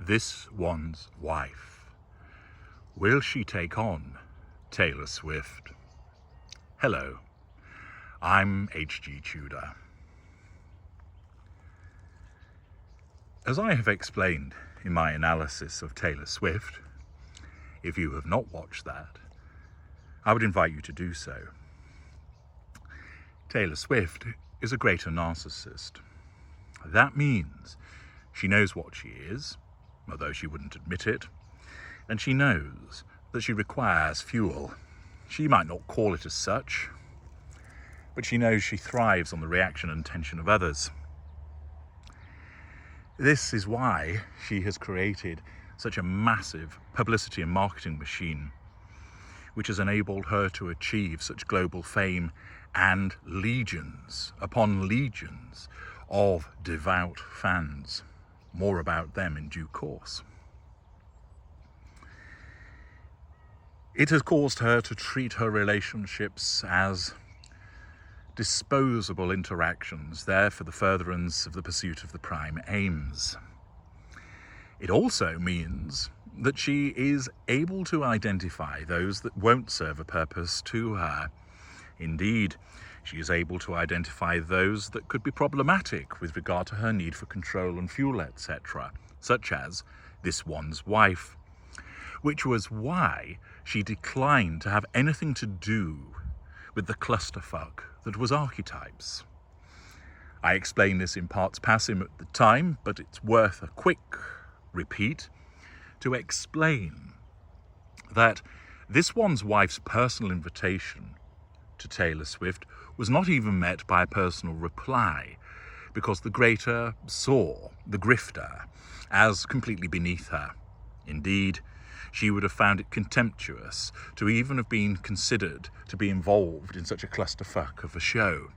this one's wife. Will she take on Taylor Swift? Hello, I'm H.G. Tudor. As I have explained in my analysis of Taylor Swift, if you have not watched that, I would invite you to do so. Taylor Swift is a greater narcissist. That means she knows what she is, although she wouldn't admit it, and she knows that she requires fuel. She might not call it as such, but she knows she thrives on the reaction and tension of others. This is why she has created such a massive publicity and marketing machine, which has enabled her to achieve such global fame and legions upon legions of devout fans. More about them in due course. It has caused her to treat her relationships as disposable interactions there for the furtherance of the pursuit of the prime aims. It also means that she is able to identify those that won't serve a purpose to her. Indeed, she is able to identify those that could be problematic with regard to her need for control and fuel, etc., such as this one's wife, which was why she declined to have anything to do with the clusterfuck that was archetypes. I explained this in parts passim at the time, but it's worth a quick repeat to explain that this one's wife's personal invitation to Taylor Swift was not even met by a personal reply, because the greater saw the grifter as completely beneath her. Indeed, she would have found it contemptuous to even have been considered to be involved in such a clusterfuck of a show.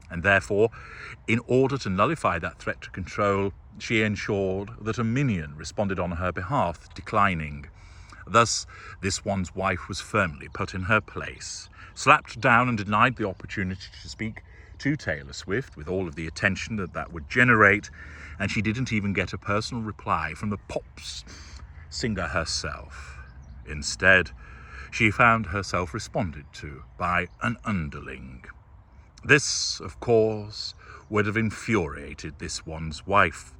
And therefore, in order to nullify that threat to control, she ensured that a minion responded on her behalf, declining. Thus, this one's wife was firmly put in her place, slapped down and denied the opportunity to speak to Taylor Swift with all of the attention that would generate, and she didn't even get a personal reply from the pops singer herself. Instead, she found herself responded to by an underling. This, of course, would have infuriated this one's wife.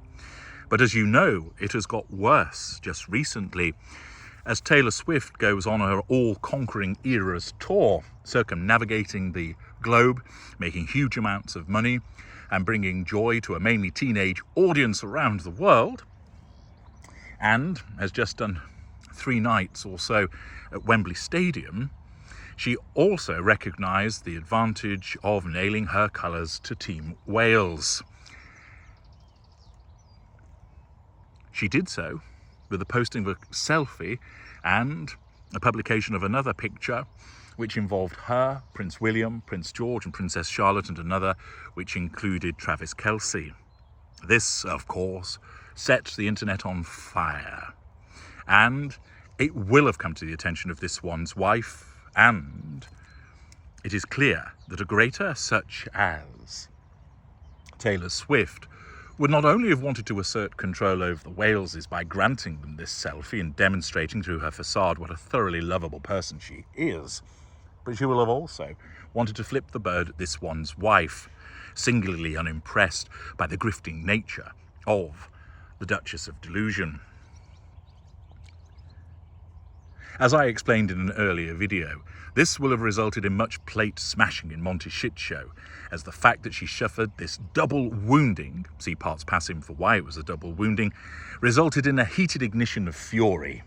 But as you know, it has got worse just recently, as Taylor Swift goes on her all-conquering Eras tour, circumnavigating the globe, making huge amounts of money, and bringing joy to a mainly teenage audience around the world, and has just done 3 nights or so at Wembley Stadium. She also recognised the advantage of nailing her colours to Team Wales. She did so with the posting of a selfie and a publication of another picture, which involved her, Prince William, Prince George and Princess Charlotte, and another which included Travis Kelce. This, of course, set the internet on fire, and it will have come to the attention of this one's wife, and it is clear that a greater such as Taylor Swift would not only have wanted to assert control over the Waleses by granting them this selfie and demonstrating through her facade what a thoroughly lovable person she is, but she will have also wanted to flip the bird at this one's wife, singularly unimpressed by the grifting nature of the Duchess of Delusion. As I explained in an earlier video, this will have resulted in much plate smashing in Monty's shit show, as the fact that she suffered this double wounding, see parts passim for why it was a double wounding, resulted in a heated ignition of fury.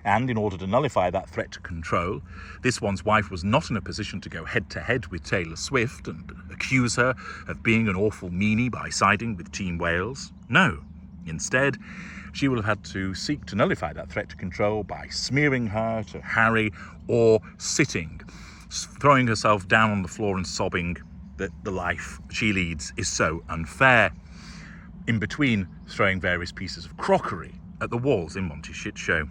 And in order to nullify that threat to control, this one's wife was not in a position to go head-to-head with Taylor Swift and accuse her of being an awful meanie by siding with Team Wales. No. Instead, she will have had to seek to nullify that threat to control by smearing her to Harry or sitting, throwing herself down on the floor and sobbing that the life she leads is so unfair, in between throwing various pieces of crockery at the walls in Monty's shit show.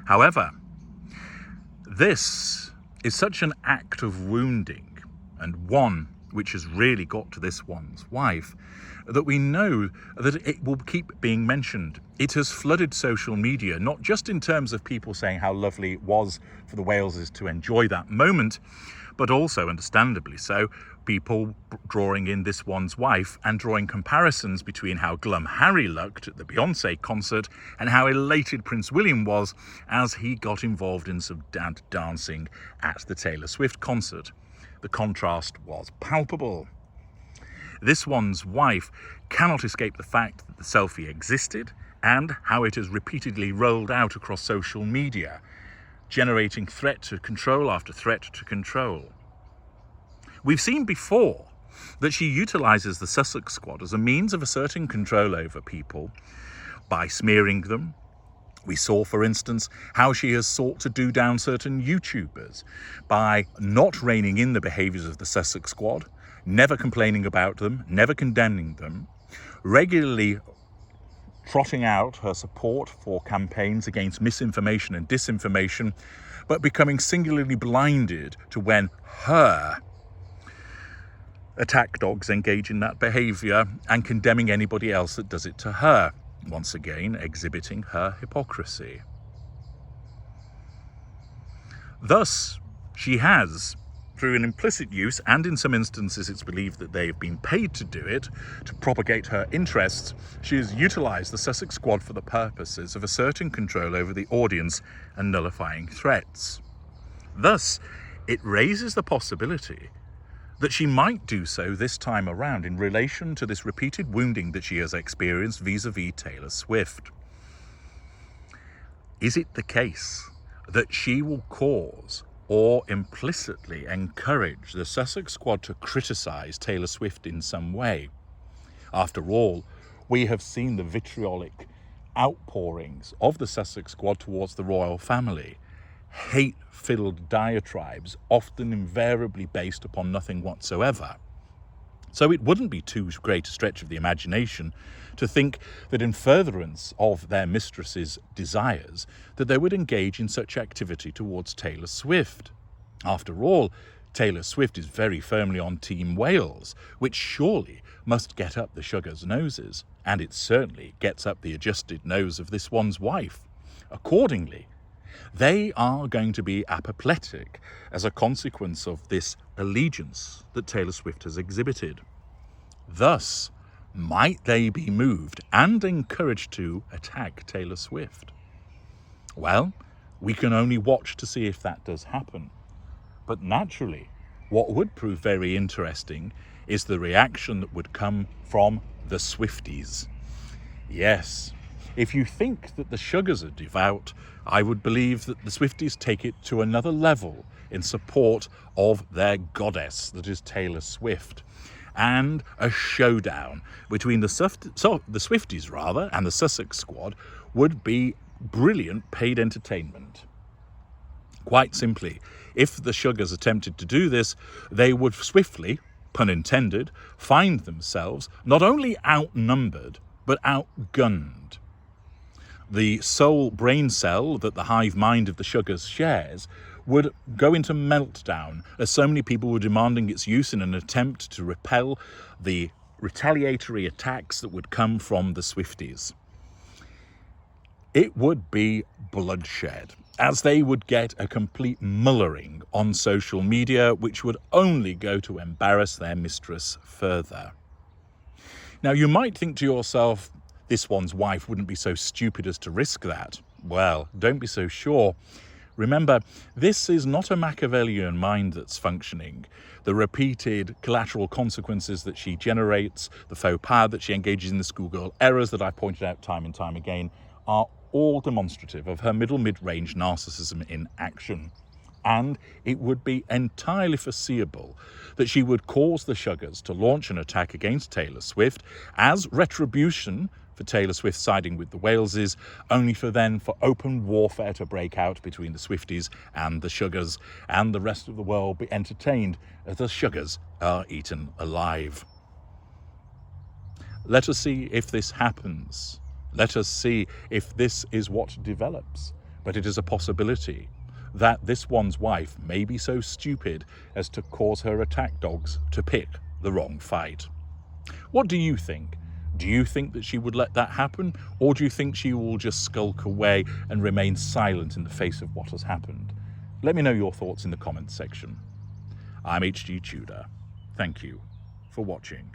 However, this is such an act of wounding, and one which has really got to this one's wife, that we know that it will keep being mentioned. It has flooded social media, not just in terms of people saying how lovely it was for the Waleses to enjoy that moment, but also, understandably so, people drawing in this one's wife and drawing comparisons between how glum Harry looked at the Beyonce concert and how elated Prince William was as he got involved in some dad dancing at the Taylor Swift concert. The contrast was palpable. This one's wife cannot escape the fact that the selfie existed and how it has repeatedly rolled out across social media, generating threat to control after threat to control. We've seen before that she utilises the Sussex Squad as a means of asserting control over people by smearing them. We saw, for instance, how she has sought to do down certain YouTubers by not reining in the behaviours of the Sussex Squad, never complaining about them, never condemning them, regularly trotting out her support for campaigns against misinformation and disinformation, but becoming singularly blinded to when her attack dogs engage in that behaviour and condemning anybody else that does it to her, once again exhibiting her hypocrisy. Thus, she has, through an implicit use, and in some instances it's believed that they have been paid to do it, to propagate her interests, she has utilised the Sussex Squad for the purposes of asserting control over the audience and nullifying threats. Thus, it raises the possibility that she might do so this time around in relation to this repeated wounding that she has experienced vis-a-vis Taylor Swift. Is it the case that she will cause or implicitly encourage the Sussex Squad to criticise Taylor Swift in some way? After all, we have seen the vitriolic outpourings of the Sussex Squad towards the royal family, hate-filled diatribes, often invariably based upon nothing whatsoever. So it wouldn't be too great a stretch of the imagination to think that in furtherance of their mistress's desires, that they would engage in such activity towards Taylor Swift. After all, Taylor Swift is very firmly on Team Wales, which surely must get up the sugars' noses, and it certainly gets up the adjusted nose of this one's wife. Accordingly, they are going to be apoplectic as a consequence of this allegiance that Taylor Swift has exhibited. Thus, might they be moved and encouraged to attack Taylor Swift? Well, we can only watch to see if that does happen. But naturally, what would prove very interesting is the reaction that would come from the Swifties. Yes, if you think that the sugars are devout, I would believe that the Swifties take it to another level in support of their goddess, that is Taylor Swift. And a showdown between the Swifties and the Sussex Squad would be brilliant paid entertainment. Quite simply, if the sugars attempted to do this, they would swiftly, pun intended, find themselves not only outnumbered, but outgunned. The sole brain cell that the hive mind of the sugars shares would go into meltdown as so many people were demanding its use in an attempt to repel the retaliatory attacks that would come from the Swifties. It would be bloodshed, as they would get a complete mullering on social media, which would only go to embarrass their mistress further. Now, you might think to yourself, this one's wife wouldn't be so stupid as to risk that. Well, don't be so sure. Remember, this is not a Machiavellian mind that's functioning. The repeated collateral consequences that she generates, the faux pas that she engages in, the schoolgirl errors that I pointed out time and time again, are all demonstrative of her mid-range narcissism in action. And it would be entirely foreseeable that she would cause the sugars to launch an attack against Taylor Swift as retribution for Taylor Swift siding with the Waleses, only for open warfare to break out between the Swifties and the sugars, and the rest of the world be entertained as the sugars are eaten alive. Let us see if this happens. Let us see if this is what develops. But it is a possibility. that this one's wife may be so stupid as to cause her attack dogs to pick the wrong fight. What do you think? Do you think that she would let that happen, or do you think she will just skulk away and remain silent in the face of what has happened? Let me know your thoughts in the comments section. I'm HG Tudor. Thank you for watching.